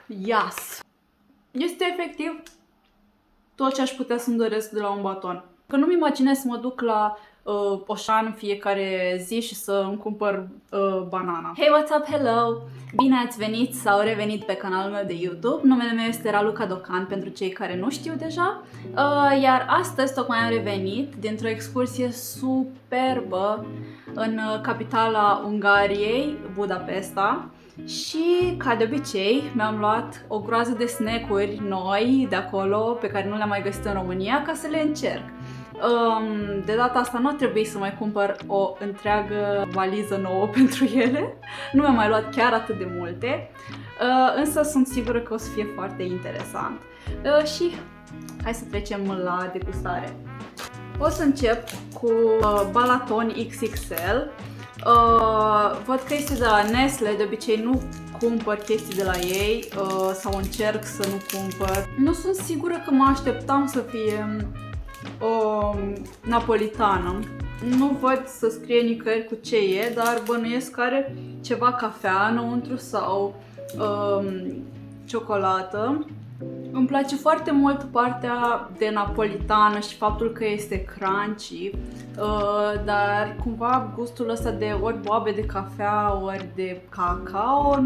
Yes! Este efectiv tot ce aș putea să-mi doresc de la un baton. Că nu-mi imaginez să mă duc la Oșan în fiecare zi și să îmi cumpăr banana. Hey, what's up? Hello! Bine ați venit sau revenit pe canalul meu de YouTube. Numele meu este Raluca Docan, pentru cei care nu știu deja. Iar astăzi tocmai am revenit dintr-o excursie superbă în capitala Ungariei, Budapesta. Și, ca de obicei, mi-am luat o groază de snack-uri noi de acolo, pe care nu le-am mai găsit în România, ca să le încerc. De data asta nu trebuie să mai cumpăr o întreagă valiză nouă pentru ele. Nu mi-am mai luat chiar atât de multe, însă sunt sigură că o să fie foarte interesant. Și hai să trecem la degustare. O să încep cu Balaton XXL. Văd că este de la Nestle, de obicei nu cumpăr chestii de la ei sau încerc să nu cumpăr. Nu sunt sigură că mă așteptam să fie napolitană. Nu văd să scrie nicăieri cu ce e, dar bănuiesc că are ceva cafea înăuntru sau ciocolată. Îmi place foarte mult partea de napolitană și faptul că este crunchy, dar cumva gustul ăsta de ori boabe de cafea, ori de cacao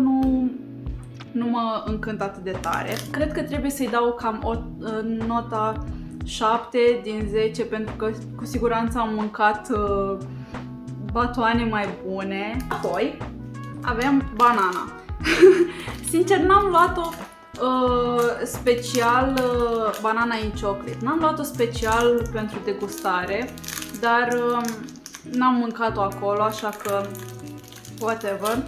nu mă încântă atât de tare. Cred că trebuie să-i dau cam o nota 7 din 10, pentru că cu siguranță am mâncat batoane mai bune. Apoi avem banana. Sincer, n-am luat-o special banana in chocolate. N-am luat-o special pentru degustare, dar n-am mâncat-o acolo, așa că whatever.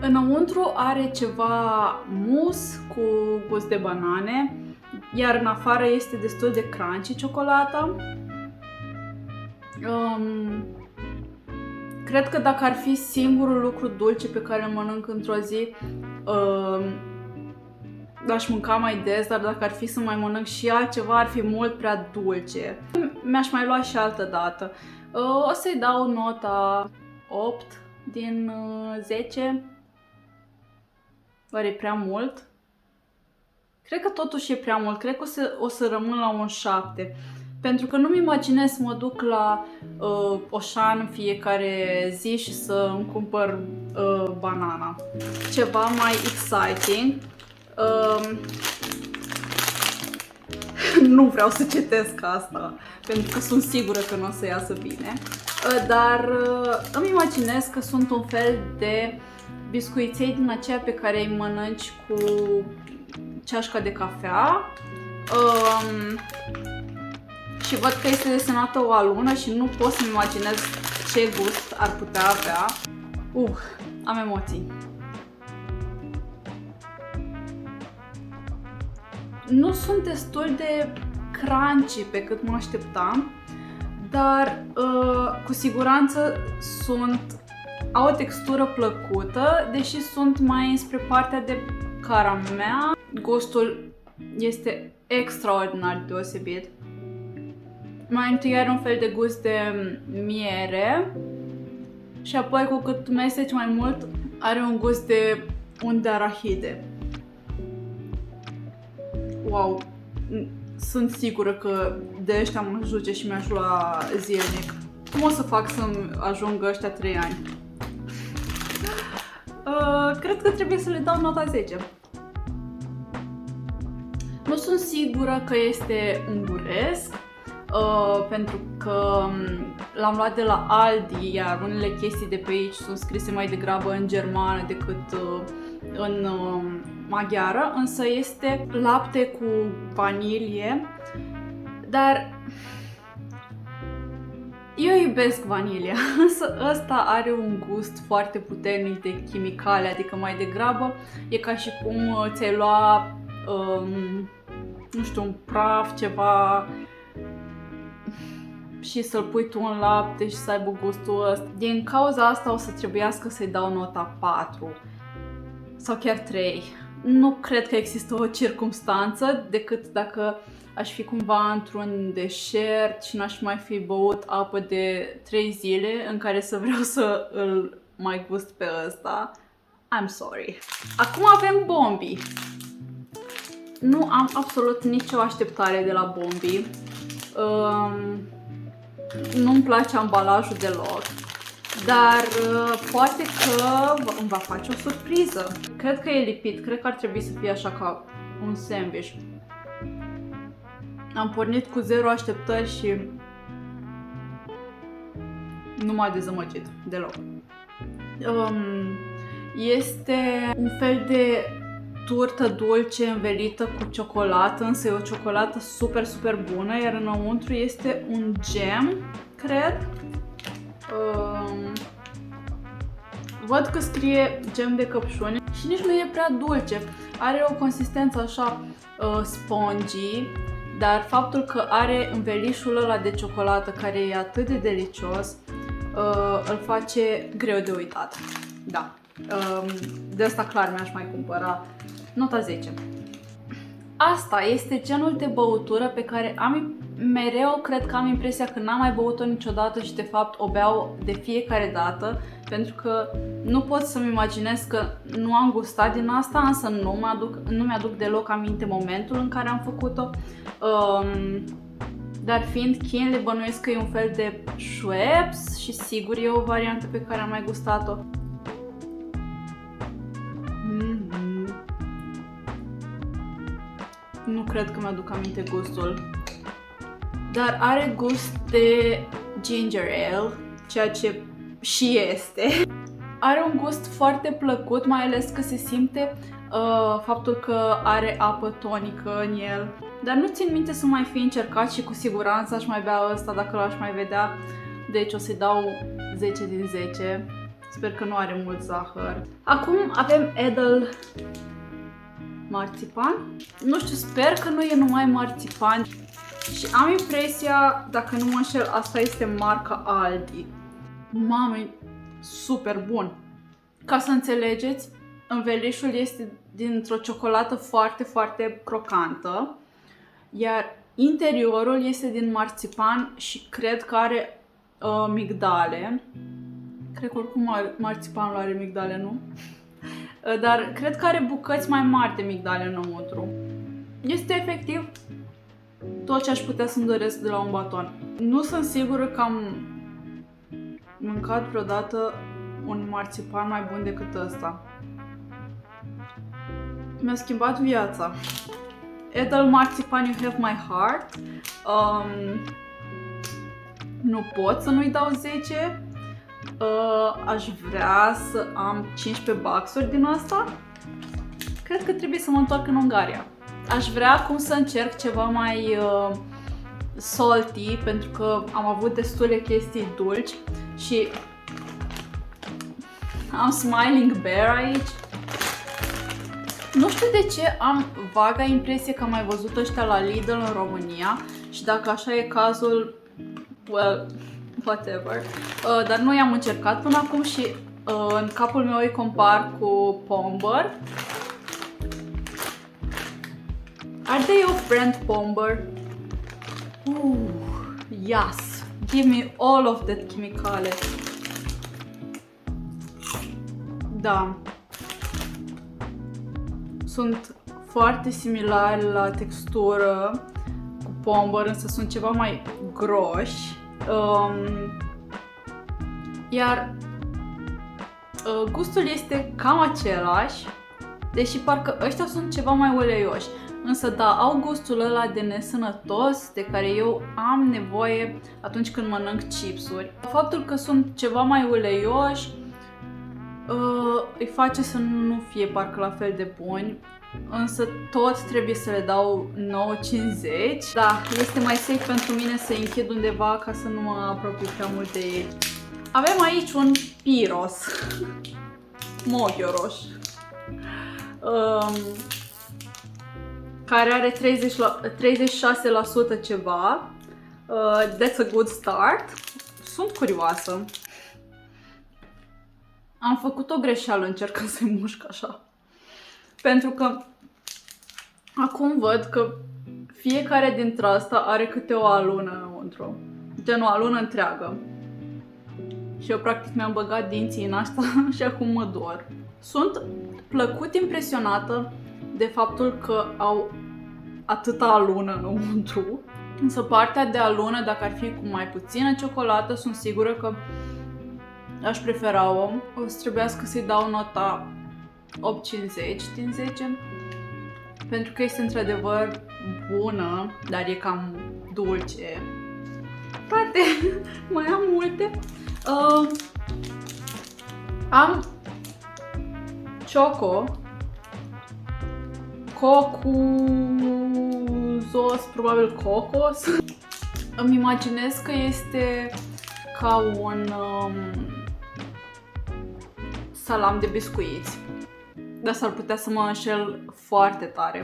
Înăuntru are ceva mus cu gust de banane, iar în afară este destul de crunchy ciocolata. Cred că dacă ar fi singurul lucru dulce pe care îl mănânc într-o zi, aș mânca mai des, dar dacă ar fi să mai mănânc și altceva, ar fi mult prea dulce. Mi-aș mai lua și altă dată. O să-i dau nota 8 din 10. Oare e prea mult? Cred că totuși e prea mult. Cred că o să rămân la un 7. Pentru că nu-mi imaginez să mă duc la Oșan în fiecare zi și să îmi cumpăr banana. Ceva mai exciting. Nu vreau să citesc asta, pentru că sunt sigură că nu o să iasă bine. Dar îmi imaginez că sunt un fel de biscuiței din aceea pe care îi mănânci cu ceașca de cafea. Și văd că este desenată o alună și nu pot să-mi imaginez ce gust ar putea avea. Am emoții. Nu sunt destul de crunchy pe cât mă așteptam, dar cu siguranță au o textură plăcută, deși sunt mai spre partea de caramea. Gustul este extraordinar deosebit. Mai întâi are un fel de gust de miere și apoi, cu cât mesteci mai mult, are un gust de unde arahide. Wow! Sunt sigură că de ăștia mă juce și mi-aș lua zilnic. Cum o să fac să-mi ajungă ăștia 3 ani? Cred că trebuie să le dau nota 10. Nu sunt sigură că este unguresc, pentru că l-am luat de la Aldi, iar unele chestii de pe aici sunt scrise mai degrabă în germană decât în maghiară, însă este lapte cu vanilie, dar eu iubesc vanilia, însă ăsta are un gust foarte puternic de chimicale, adică mai degrabă e ca și cum ți-ai lua, nu știu, un praf, ceva, și să-l pui tu în lapte și să aibă gustul ăsta. Din cauza asta o să trebuiască să-i dau nota 4 sau chiar 3. Nu cred că există o circumstanță decât dacă aș fi cumva într-un deșert și n-aș mai fi băut apă de 3 zile în care să vreau să îl mai gust pe ăsta. I'm sorry. Acum avem Bombi. Nu am absolut nicio așteptare de la Bombi. Nu-mi place ambalajul deloc. Dar poate că îmi va face o surpriză. Cred că e lipit, cred că ar trebui să fie așa ca un sandwich. Am pornit cu 0 așteptări și nu m-a dezamăgit deloc. Este un fel de turtă dulce învelită cu ciocolată, însă e o ciocolată super, super bună, iar înăuntru este un gem, cred. Văd că scrie gem de căpșuni și nici nu e prea dulce. Are o consistență așa spongy, dar faptul că are învelișul ăla de ciocolată care e atât de delicios îl face greu de uitat. Da, de asta clar mi-aș mai cumpăra. Nota 10. Asta este genul de băutură pe care mereu cred că am impresia că n-am mai băut-o niciodată și de fapt o beau de fiecare dată, pentru că nu pot să-mi imaginez că nu am gustat din asta, însă nu mi-aduc deloc aminte momentul în care am făcut-o. Dar fiind Kinley, bănuiesc că e un fel de Schweppes și sigur e o variantă pe care am mai gustat-o. Nu cred că mi-aduc aminte gustul, dar are gust de ginger ale, ceea ce și este. Are un gust foarte plăcut, mai ales că se simte faptul că are apă tonică în el. Dar nu țin minte să mai fi încercat și cu siguranță aș mai bea ăsta dacă l-aș mai vedea. Deci o să-i dau 10 din 10. Sper că nu are mult zahăr. Acum avem Edel marțipan. Nu știu, sper că nu e numai marțipan. Și am impresia, dacă nu mă înșel, asta este marca Aldi. Mamă, e super bun! Ca să înțelegeți, învelișul este dintr-o ciocolată foarte, foarte crocantă, iar interiorul este din marțipan și cred că are migdale. Cred că oricum marțipanul are migdale, nu? Dar cred că are bucăți mai mari de migdale înăuntru. Este efectiv tot ce aș putea să-mi doresc de la un baton. Nu sunt sigură că am mâncat vreodată un marțipan mai bun decât ăsta. Mi-a schimbat viața. Edel marțipan, you have my heart. Nu pot să nu-i dau 10. Aș vrea să am 15 baxuri din asta. Cred că trebuie să mă întorc în Ungaria. Aș vrea acum să încerc ceva mai salty, pentru că am avut destule chestii dulci și am Smiling Bear aici. Nu știu de ce am vaga impresie că am mai văzut ăștia la Lidl în România și dacă așa e cazul, well, whatever. Dar nu i-am încercat până acum și în capul meu îi compar cu Pomber. Are they your friend, Pomber? Yes! Give me all of that chimicale. Da. Sunt foarte similari la textură cu Pomber, însă sunt ceva mai groși. Iar gustul este cam același, deși parcă ăștia sunt ceva mai uleioși. Însă da, au gustul ăla de nesănătos de care eu am nevoie atunci când mănânc chipsuri. Faptul că sunt ceva mai uleioși îi face să nu fie parcă la fel de buni, însă tot trebuie să le dau 9,50. Da, este mai safe pentru mine să închid undeva ca să nu mă apropii prea mult de ei. Avem aici un Pyros Mogioros, care are 36% ceva. That's a good start. Sunt curioasă. Am făcut o greșeală încercând să-i mușc așa. Pentru că acum văd că fiecare dintre asta are câte o alună înăuntru. Gen o alună întreagă. și eu practic mi-am băgat dinții în asta și acum mă dor. Sunt plăcut impresionată de faptul că au atâta alună înăuntru. Însă partea de alună, dacă ar fi cu mai puțină ciocolată, sunt sigură că aș prefera-o. O să trebuiască să-i dau nota 8,50 din 10. Pentru că este într-adevăr bună, dar e cam dulce. Poate mai am multe. Am Choco Cocuzos, probabil cocos. Îmi imaginez că este ca un salam de biscuiți, dar s-ar putea să mă înșel foarte tare.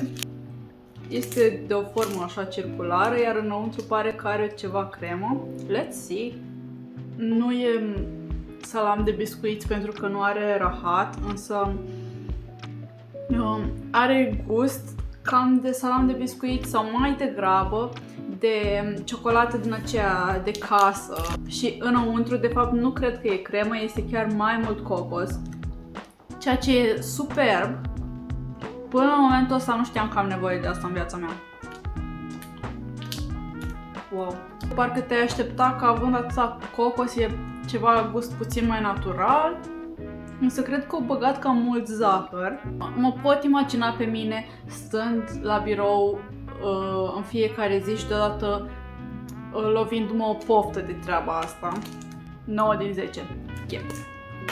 Este de o formă așa circulară, iar înăuntru pare că are ceva cremă. Let's see. Nu e salam de biscuiți pentru că nu are rahat, însă are gust cam de salam de biscuiți sau mai degrabă de ciocolată din aceea de casă. Și înăuntru, de fapt, nu cred că e cremă, este chiar mai mult cocos. Ceea ce e superb. Până în momentul ăsta nu știam că am nevoie de asta în viața mea. Wow. Parcă te-ai aștepta că având atâta cocos e ceva gust puțin mai natural. Însă cred că au băgat cam mult zahăr. Mă pot imagina pe mine stând la birou în fiecare zi și deodată lovindu-mă o poftă de treaba asta. 9 din 10. Yeah.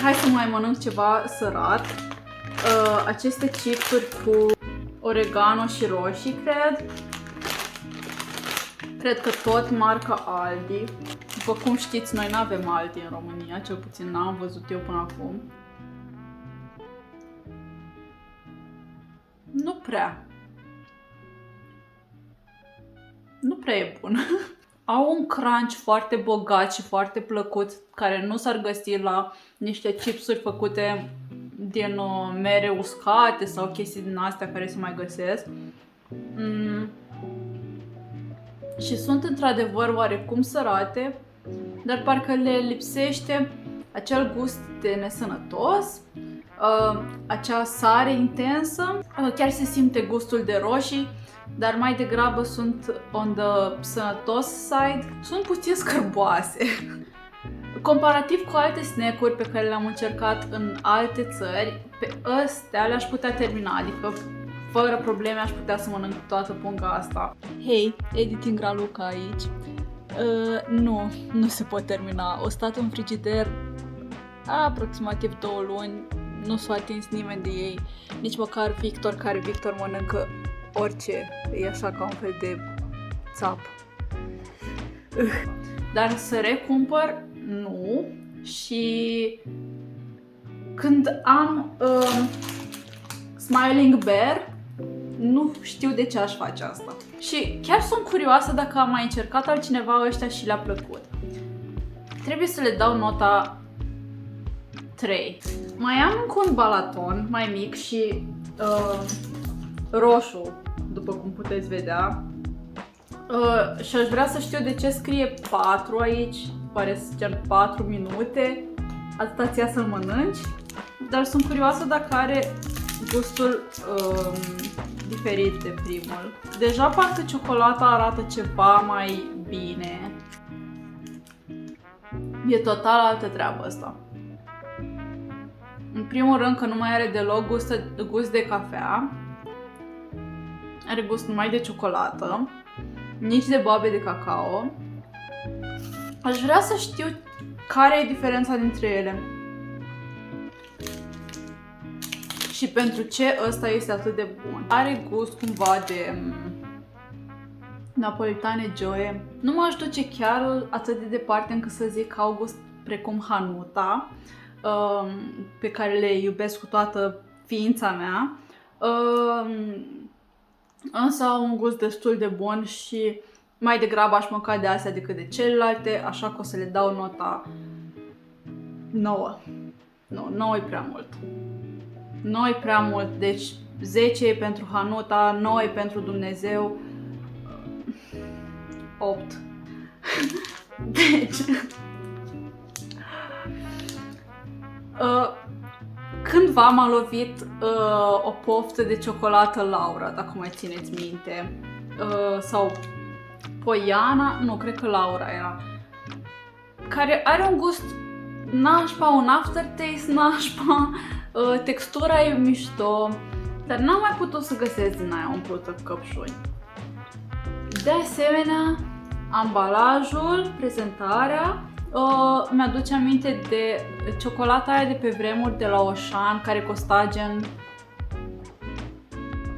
Hai să mai mănânc ceva sărat. Aceste chipsuri cu oregano și roșii, cred. Cred că tot marca Aldi. După cum știți, noi nu avem Aldi în România, cel puțin n-am văzut eu până acum. Nu prea. Nu prea e bun. Au un crunch foarte bogat și foarte plăcut, care nu s-ar găsi la niște chipsuri făcute din mere uscate sau chestii din astea care se mai găsesc. Și sunt într-adevăr oarecum sărate, dar parcă le lipsește acel gust de nesănătos, acea sare intensă. Chiar se simte gustul de roșii, dar mai degrabă sunt on the sănătos side. Sunt puțin scârboase. Comparativ cu alte snack-uri pe care le-am încercat în alte țări, pe astea le-aș putea termina, adică fără probleme aș putea să mănânc toată punga asta. Hei, Editing Raluca aici. Nu se pot termina. O stat în frigider aproximativ 2 luni, nu s-a atins nimeni de ei, nici măcar Victor, care Victor mănâncă orice, e așa ca un fel de țap. Dar să recumpăr, nu. Și când am Smiling Bear, nu știu de ce aș face asta. Și chiar sunt curioasă dacă a mai încercat altcineva ăștia și le-a plăcut. Trebuie să le dau nota 3. Mai am încă un balaton mai mic și roșu, după cum puteți vedea. Și aș vrea să știu de ce scrie 4 aici. Pare chiar 4 minute. Atâta ți-a să-l mănânci. Dar sunt curioasă dacă are gustul diferit de primul. Deja parcă ciocolata arată ceva mai bine. E total altă treabă asta. În primul rând că nu mai are deloc gust de cafea. Are gust numai de ciocolată. Nici de boabe de cacao. Aș vrea să știu care e diferența dintre ele. Și pentru ce ăsta este atât de bun. Are gust cumva de napolitane Joe. Nu m-aș duce chiar atât de departe încât să zic că au gust precum Hanuta, pe care le iubesc cu toată ființa mea. Însă au un gust destul de bun și mai degrabă aș mânca de astea decât de celelalte, așa că o să le dau nota 9. Nu, 9 e prea mult. 9 e prea mult, deci 10 e pentru Hanuta, 9 e pentru Dumnezeu, 8. Deci Cândva m-a lovit o poftă de ciocolată Laura, dacă mai țineți minte. Sau Poiana, nu, cred că Laura era. Care are un gust nașpa, un aftertaste nașpa, textura e mișto, dar n-am mai putut să găsesc din aia umplută cu căpșuni. De asemenea, ambalajul, prezentarea, mi-aduce aminte de ciocolata aia de pe vremuri de la Auchan, care costa gen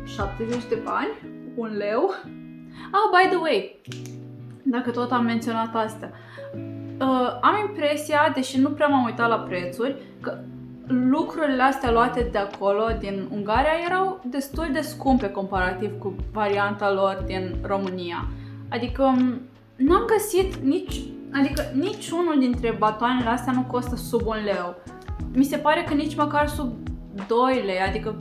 70 de bani, 1 leu. By the way, dacă tot am menționat astea, am impresia, deși nu prea m-am uitat la prețuri, că lucrurile astea luate de acolo, din Ungaria, erau destul de scumpe comparativ cu varianta lor din România. Adică n-am găsit niciunul dintre batoanele astea nu costă sub 1 leu. Mi se pare că nici măcar sub 2 lei, adică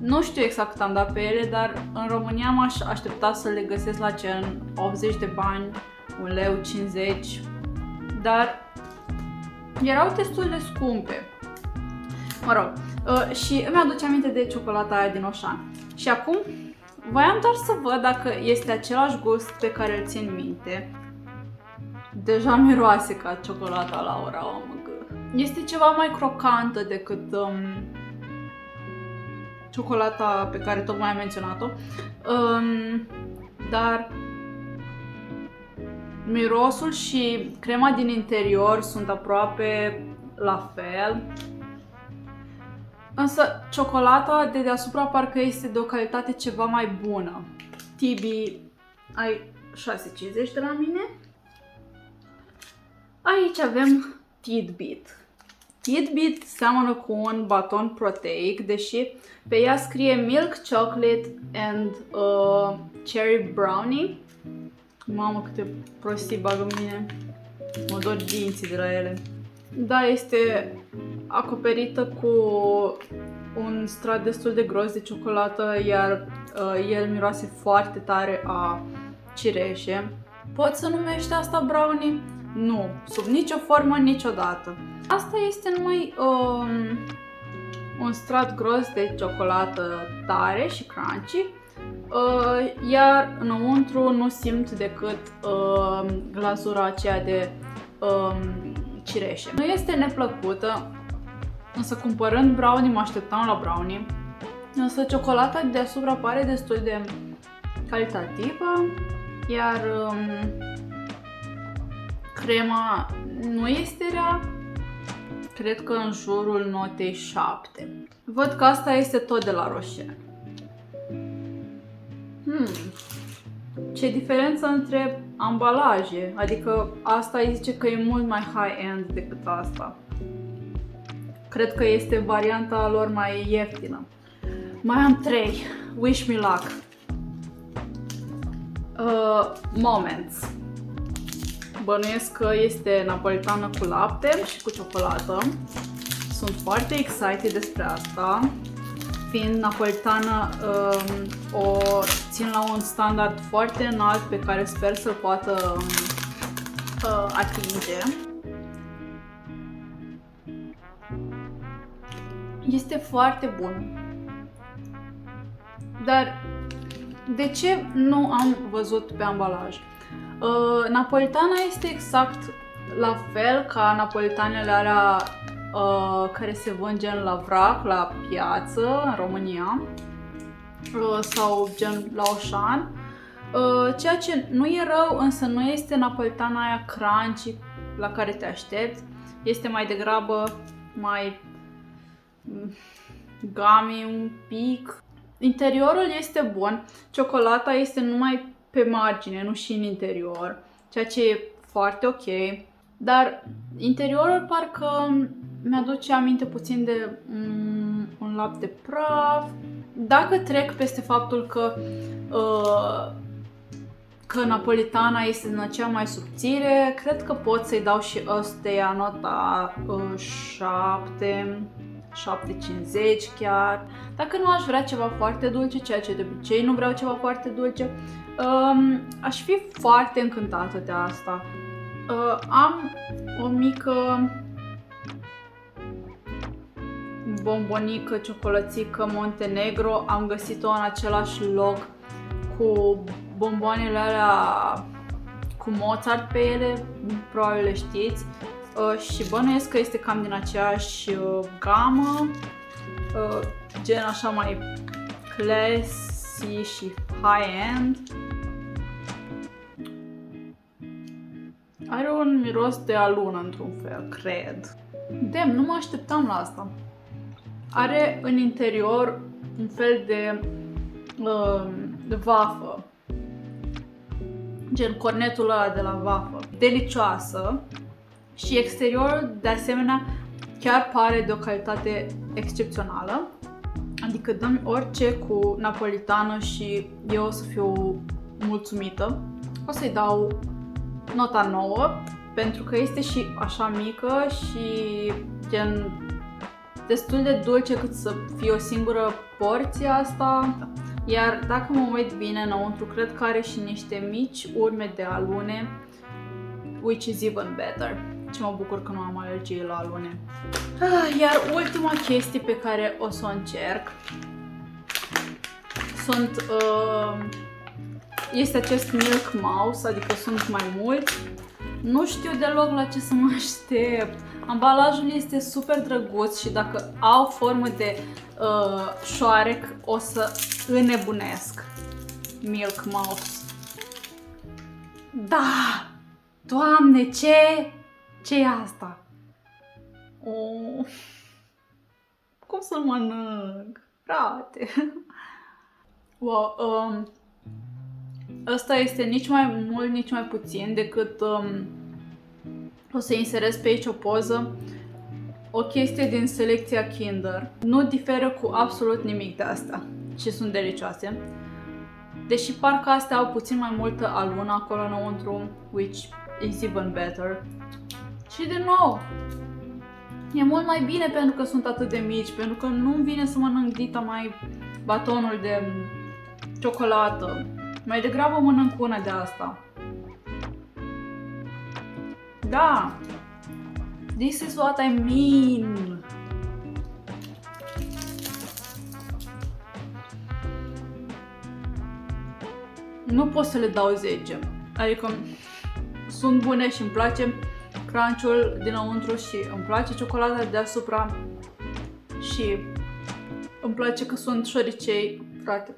nu știu exact cât am dat pe ele, dar în România m-aș aștepta să le găsesc la gen 80 de bani, 1 leu 50, dar erau destul de scumpe. Mă rog, și îmi aduce aminte de ciocolata aia din Auchan. Și acum voiam doar să văd dacă este același gust pe care îl țin minte. Deja miroase ca ciocolata Laura, este ceva mai crocantă decât ciocolata pe care tocmai am menționat-o, dar mirosul și crema din interior sunt aproape la fel. Însă ciocolata de deasupra parcă este de o calitate ceva mai bună. Tibi, ai 6,50 de la mine. Aici avem Tidbit. Tidbit seamănă cu un baton proteic, deși pe ea scrie Milk Chocolate and Cherry Brownie. Mamă, câte prostii bag în mine. Mă dor dinții de la ele. Da, este acoperită cu un strat destul de gros de ciocolată, iar el miroase foarte tare a cireșe. Poți să numești asta brownie? Nu, sub nicio formă, niciodată. Asta este numai un strat gros de ciocolată tare și crunchy, iar înăuntru nu simt decât glazura aceea de cireșe. Nu este neplăcută, însă cumpărând brownie mă așteptam la brownie, însă ciocolata de deasupra pare destul de calitativă, iar crema nu este rea, cred că în jurul notei 7. Văd că asta este tot de la Rocher. Ce diferență între ambalaje, adică asta îi zice că e mult mai high-end decât asta. Cred că este varianta lor mai ieftină. Mai am 3. Wish me luck. Moments. Bănuiesc că este napolitană cu lapte și cu ciocolată. Sunt foarte excited despre asta. Fiind napolitană, o țin la un standard foarte înalt pe care sper să poată atinge. Este foarte bun. Dar de ce nu am văzut pe ambalaj? Napolitana este exact la fel ca napolitanele alea care se vând gen la vrac, la piață, în România, sau gen la Auchan, ceea ce nu e rău, însă nu este napolitana aia crunchy la care te aștepți, este mai degrabă mai gummy un pic. Interiorul este bun, ciocolata este numai pe margine, nu și în interior, ceea ce e foarte ok, dar interiorul parcă mi-aduce aminte puțin de un lapte praf. Dacă trec peste faptul că napolitana este din aceea mai subțire, cred că pot să-i dau și ăsteia nota 7, 7,50 chiar. Dacă nu aș vrea ceva foarte dulce, ceea ce de obicei nu vreau ceva foarte dulce, aș fi foarte încântată de asta. Am o mică bombonică, ciocolățică Montenegro. Am găsit-o în același loc cu bomboanele alea cu Mozart pe ele, probabil le știți. Și bănuiesc că este cam din aceeași gamă, gen așa mai classy și high-end. Are un miros de alună într-un fel, cred. Damn, nu mă așteptam la asta. Are în interior un fel de vafă, gen cornetul ăla de la vafă, delicioasă, și exteriorul de asemenea chiar pare de o calitate excepțională, adică dă-mi orice cu napolitană și eu o să fiu mulțumită. O să-i dau nota 9 pentru că este și așa mică și gen destul de dulce cât să fie o singură porție asta. Iar dacă mă uit bine înăuntru, cred că are și niște mici urme de alune, which is even better. Și mă bucur că nu am alergie la alune. Iar ultima chestie pe care o să o încerc este acest Milk Mouse, adică sunt mai mulți. Nu știu deloc la ce să mă aștept. Ambalajul este super drăguț și dacă au formă de șoarec o să înnebunesc. Milk Mouse. Da! Doamne, ce e asta? Oh. Cum să-l mănânc? Frate! Wow, ăsta este nici mai mult, nici mai puțin decât o să inserez pe aici o poză. O chestie din selecția Kinder. Nu diferă cu absolut nimic de asta și sunt delicioase. Deși parcă astea au puțin mai multă alună acolo înăuntru, which is even better. Și din nou, e mult mai bine pentru că sunt atât de mici, pentru că nu-mi vine să mănânc dita mai batonul de ciocolată. Mai degrabă mănânc una de asta. Da! This is what I mean! Nu pot să le dau 10. Adică sunt bune și îmi place crunch-ul dinăuntru și îmi place ciocolata deasupra și îmi place că sunt șoricei, frate.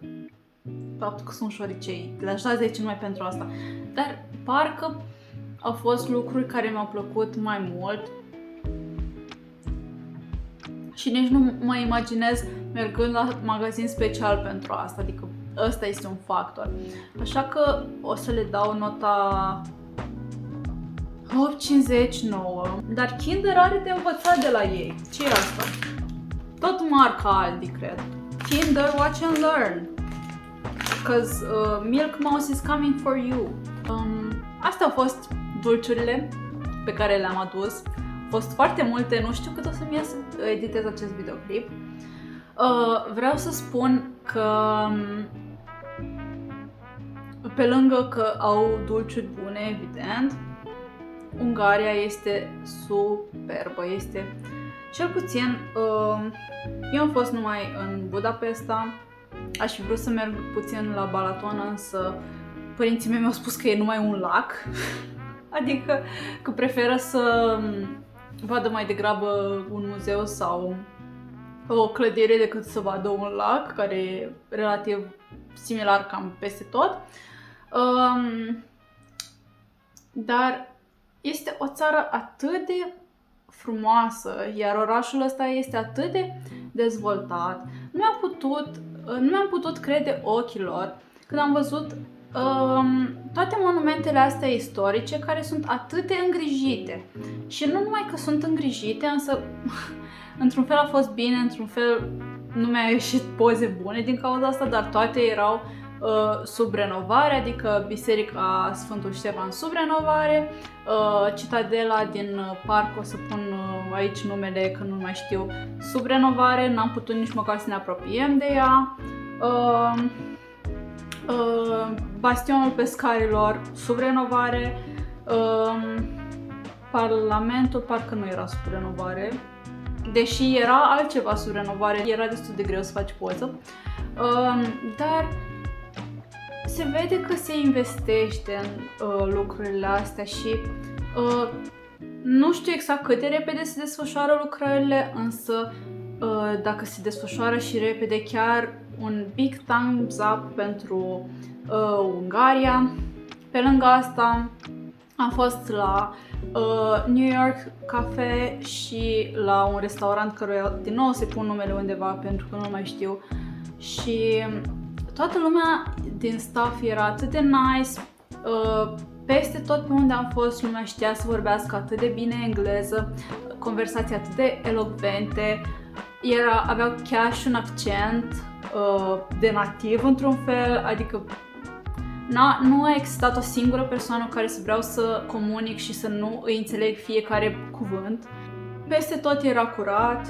Faptul că sunt șoricei, le-aș da 10 numai pentru asta. Dar parcă au fost lucruri care mi-au plăcut mai mult și nici nu mă imaginez mergând la magazin special pentru asta, adică ăsta este un factor. Așa că o să le dau nota 8,59. Dar Kinder are de învățat de la ei. Ce e asta? Tot marca Aldi, cred. Kinder, watch and learn. Because Milk Mouse is coming for you. Astea au fost dulciurile pe care le-am adus. Au fost foarte multe, nu știu cât o să-mi ia să editez acest videoclip. Vreau să spun că pe lângă că au dulciuri bune, evident, Ungaria este superbă, este cel puțin, eu am fost numai în Budapesta, aș fi vrut să merg puțin la Balaton, însă părinții mei mi-au spus că e numai un lac, adică că preferă să vadă mai degrabă un muzeu sau o clădire decât să vadă un lac, care e relativ similar cam peste tot. Dar este o țară atât de frumoasă, iar orașul ăsta este atât de dezvoltat. Nu mi-am putut crede ochilor când am văzut toate monumentele astea istorice care sunt atât de îngrijite. Și nu numai că sunt îngrijite, însă într-un fel a fost bine, într-un fel nu mi-a ieșit poze bune din cauza asta, dar toate erau sub renovare, adică Biserica Sfântul Ștefan sub renovare, Citadela din parc, o să pun aici numele că nu mai știu, sub renovare, n-am putut nici măcar să ne apropiem de ea, Bastionul Pescarilor sub renovare, Parlamentul parcă nu era sub renovare, deși era altceva sub renovare, era destul de greu să faci poză, dar se vede că se investește în lucrurile astea și nu știu exact cât de repede se desfășoară lucrările, însă dacă se desfășoară și repede, chiar un big thumbs up pentru Ungaria. Pe lângă asta am fost la New York Cafe și la un restaurant căruia din nou se pun numele undeva pentru că nu mai știu, și toată lumea din staff era atât de nice. Peste tot pe unde am fost, lumea știa să vorbească atât de bine engleză, conversații atât de elocvente, aveau chiar și un accent de nativ într-un fel, adică nu a existat o singură persoană care să vreau să comunic și să nu îi înțeleg fiecare cuvânt. Peste tot era curat,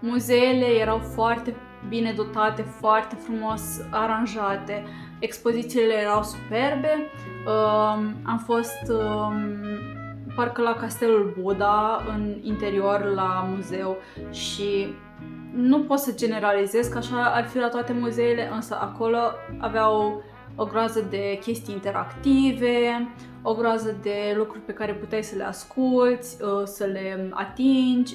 muzeele erau foarte bine dotate, foarte frumos aranjate, expozițiile erau superbe. Am fost parcă la Castelul Buda în interior la muzeu și nu pot să generalizez că așa ar fi la toate muzeele, însă acolo aveau o groază de chestii interactive, o groază de lucruri pe care puteai să le asculți, să le atingi.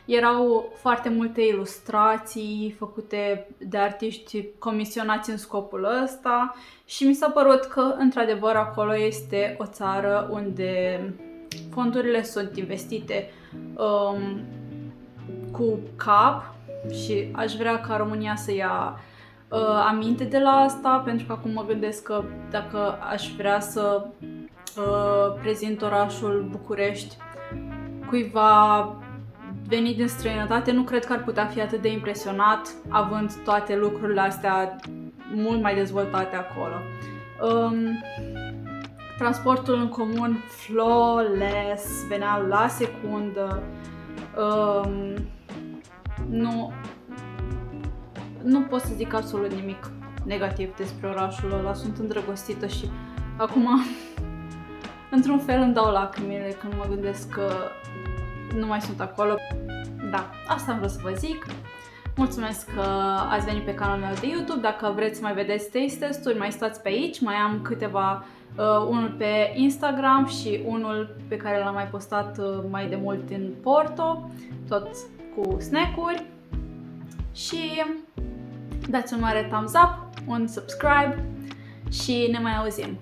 Erau foarte multe ilustrații făcute de artiști comisionați în scopul ăsta și mi s-a părut că, într-adevăr, acolo este o țară unde fondurile sunt investite cu cap și aș vrea ca România să ia aminte de la asta, pentru că acum mă gândesc că dacă aș vrea să prezint orașul București cuiva venit din străinătate, nu cred că ar putea fi atât de impresionat având toate lucrurile astea mult mai dezvoltate acolo. Transportul în comun flawless, venea la secundă. Nu pot să zic absolut nimic negativ despre orașul ăla, sunt îndrăgostită și acum într-un fel îmi dau lacrimile când mă gândesc că nu mai sunt acolo. Da, asta am vrut să vă zic. Mulțumesc că ați venit pe canalul meu de YouTube. Dacă vreți să mai vedeți taste test-uri, mai stați pe aici. Mai am câteva, unul pe Instagram și unul pe care l-am mai postat mai de mult în Porto, tot cu snack-uri. Și dați un mare thumbs up, un subscribe și ne mai auzim.